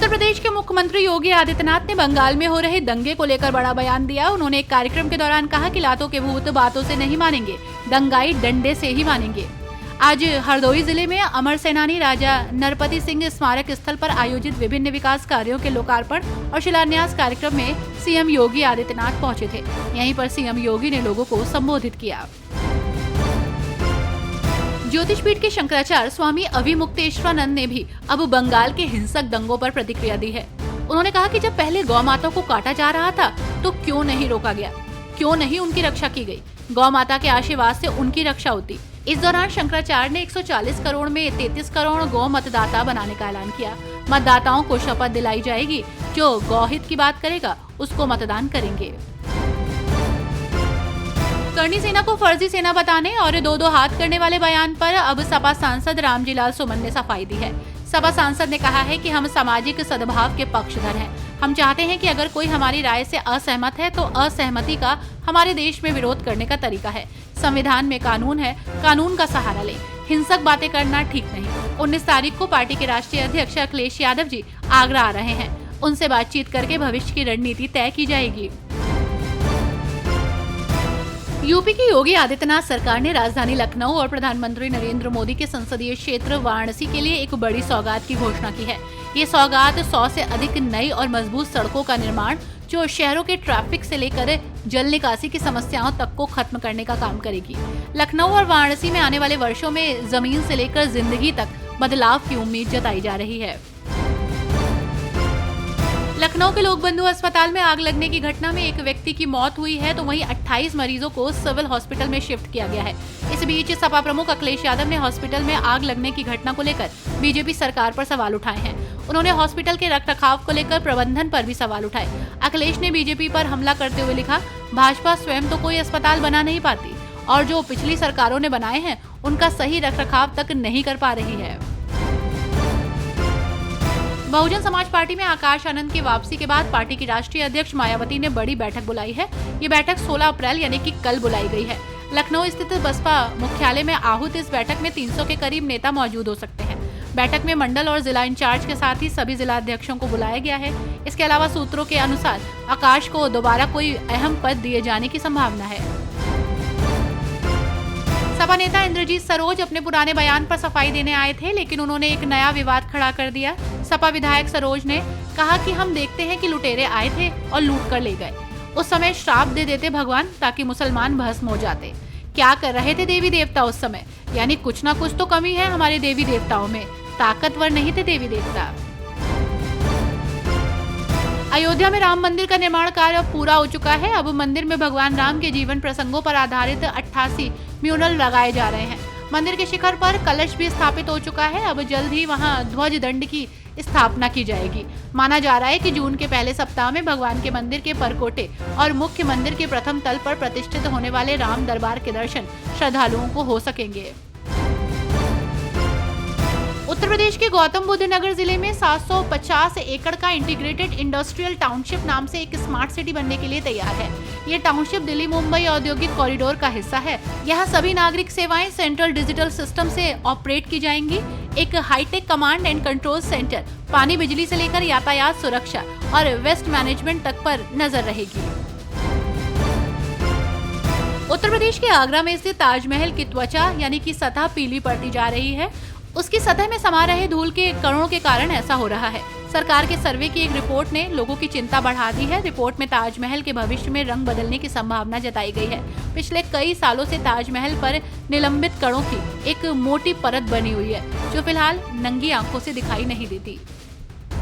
उत्तर प्रदेश के मुख्यमंत्री योगी आदित्यनाथ ने बंगाल में हो रहे दंगे को लेकर बड़ा बयान दिया। उन्होंने एक कार्यक्रम के दौरान कहा कि लातों के भूत बातों से नहीं मानेंगे, दंगाई डंडे से ही मानेंगे। आज हरदोई जिले में अमर सेनानी राजा नरपति सिंह स्मारक स्थल पर आयोजित विभिन्न विकास कार्यों के लोकार्पण और शिलान्यास कार्यक्रम में सीएम योगी आदित्यनाथ पहुंचे थे। यहीं पर सीएम योगी ने लोगों को संबोधित किया। ज्योतिषपीठ के शंकराचार्य स्वामी अभिमुक्तेश्वरानंद ने भी अब बंगाल के हिंसक दंगों पर प्रतिक्रिया दी है। उन्होंने कहा कि जब पहले गौ माता को काटा जा रहा था तो क्यों नहीं रोका गया, क्यों नहीं उनकी रक्षा की गई। गौ माता के आशीर्वाद से उनकी रक्षा होती। इस दौरान शंकराचार्य ने 140 करोड़ में 33 करोड़ गौ मतदाता बनाने का ऐलान किया। मतदाताओं को शपथ दिलाई जाएगी, जो गौहित की बात करेगा उसको मतदान करेंगे। करनी सेना को फर्जी सेना बताने और दो हाथ करने वाले बयान पर अब सपा सांसद रामजीलाल सुमन ने सफाई दी है। सपा सांसद ने कहा है कि हम सामाजिक सद्भाव के पक्षधर हैं। हम चाहते हैं कि अगर कोई हमारी राय से असहमत है तो असहमति का हमारे देश में विरोध करने का तरीका है। संविधान में कानून है, कानून का सहारा लें। हिंसक बातें करना ठीक नहीं। 19 तारीख को पार्टी के राष्ट्रीय अध्यक्ष अखिलेश यादव जी आगरा आ रहे हैं। उनसे बातचीत करके भविष्य की रणनीति तय की जाएगी। यूपी की योगी आदित्यनाथ सरकार ने राजधानी लखनऊ और प्रधानमंत्री नरेंद्र मोदी के संसदीय क्षेत्र वाराणसी के लिए एक बड़ी सौगात की घोषणा की है। ये सौगात 100 से अधिक नई और मजबूत सड़कों का निर्माण, जो शहरों के ट्रैफिक से लेकर जल निकासी की समस्याओं तक को खत्म करने का काम करेगी। लखनऊ और वाराणसी में आने वाले वर्षों में जमीन से लेकर जिंदगी तक बदलाव की उम्मीद जताई जा रही है। लखनऊ के लोक बंधु अस्पताल में आग लगने की घटना में एक व्यक्ति की मौत हुई है, तो वहीं 28 मरीजों को सिविल हॉस्पिटल में शिफ्ट किया गया है। इस बीच सपा प्रमुख अखिलेश यादव ने हॉस्पिटल में आग लगने की घटना को लेकर बीजेपी सरकार पर सवाल उठाए हैं। उन्होंने हॉस्पिटल के रखरखाव को लेकर प्रबंधन पर भी सवाल उठाए। अखिलेश ने बीजेपी पर हमला करते हुए लिखा, भाजपा स्वयं तो कोई अस्पताल बना नहीं पाती और जो पिछली सरकारों ने बनाए हैं उनका सही रखरखाव तक नहीं कर पा रही है। बहुजन समाज पार्टी में आकाश आनंद की वापसी के बाद पार्टी की राष्ट्रीय अध्यक्ष मायावती ने बड़ी बैठक बुलाई है। ये बैठक 16 अप्रैल यानी कि कल बुलाई गई है। लखनऊ स्थित बसपा मुख्यालय में आहूत इस बैठक में 300 के करीब नेता मौजूद हो सकते हैं। बैठक में मंडल और जिला इंचार्ज के साथ ही सभी जिला अध्यक्षों को बुलाया गया है। इसके अलावा सूत्रों के अनुसार आकाश को दोबारा कोई अहम पद दिए जाने की संभावना है। सपा नेता इंद्रजीत सरोज अपने पुराने बयान पर सफाई देने आए थे, लेकिन उन्होंने एक नया विवाद खड़ा कर दिया। सपा विधायक सरोज ने कहा कि हम देखते हैं कि लुटेरे आए थे और लूट कर ले गए। उस समय श्राप दे देते भगवान ताकि मुसलमान भस्म हो जाते। क्या कर रहे थे देवी देवता उस समय? यानी कुछ ना कुछ तो कमी है हमारे देवी देवताओं में। ताकतवर नहीं थे देवी देवता। अयोध्या में राम मंदिर का निर्माण कार्य अब पूरा हो चुका है। अब मंदिर में भगवान राम के जीवन प्रसंगों पर आधारित 88 म्यूरल लगाए जा रहे हैं। मंदिर के शिखर पर कलश भी स्थापित हो चुका है। अब जल्द ही वहां ध्वज दंड की स्थापना की जाएगी। माना जा रहा है कि जून के पहले सप्ताह में भगवान के मंदिर के परकोटे और मुख्य मंदिर के प्रथम तल पर प्रतिष्ठित होने वाले राम दरबार के दर्शन श्रद्धालुओं को हो सकेंगे। उत्तर प्रदेश के गौतम बुद्ध नगर जिले में 750 एकड़ का इंटीग्रेटेड इंडस्ट्रियल टाउनशिप नाम से एक स्मार्ट सिटी बनने के लिए तैयार है। ये टाउनशिप दिल्ली मुंबई औद्योगिक कॉरिडोर का हिस्सा है। यहाँ सभी नागरिक सेवाएं सेंट्रल डिजिटल सिस्टम से ऑपरेट की जाएंगी। एक high tech command and control centre, पानी बिजली से लेकर यातायात सुरक्षा और वेस्ट मैनेजमेंट तक पर नजर रहेगी। उत्तर प्रदेश के आगरा में स्थित ताजमहल की त्वचा यानी कि सतह पीली पड़ती जा रही है। उसकी सतह में समा रहे धूल के कणों के कारण ऐसा हो रहा है। सरकार के सर्वे की एक रिपोर्ट ने लोगों की चिंता बढ़ा दी है। रिपोर्ट में ताजमहल के भविष्य में रंग बदलने की संभावना जताई गई है। पिछले कई सालों से ताजमहल पर निलंबित कणों की एक मोटी परत बनी हुई है, जो फिलहाल नंगी आंखों से दिखाई नहीं देती।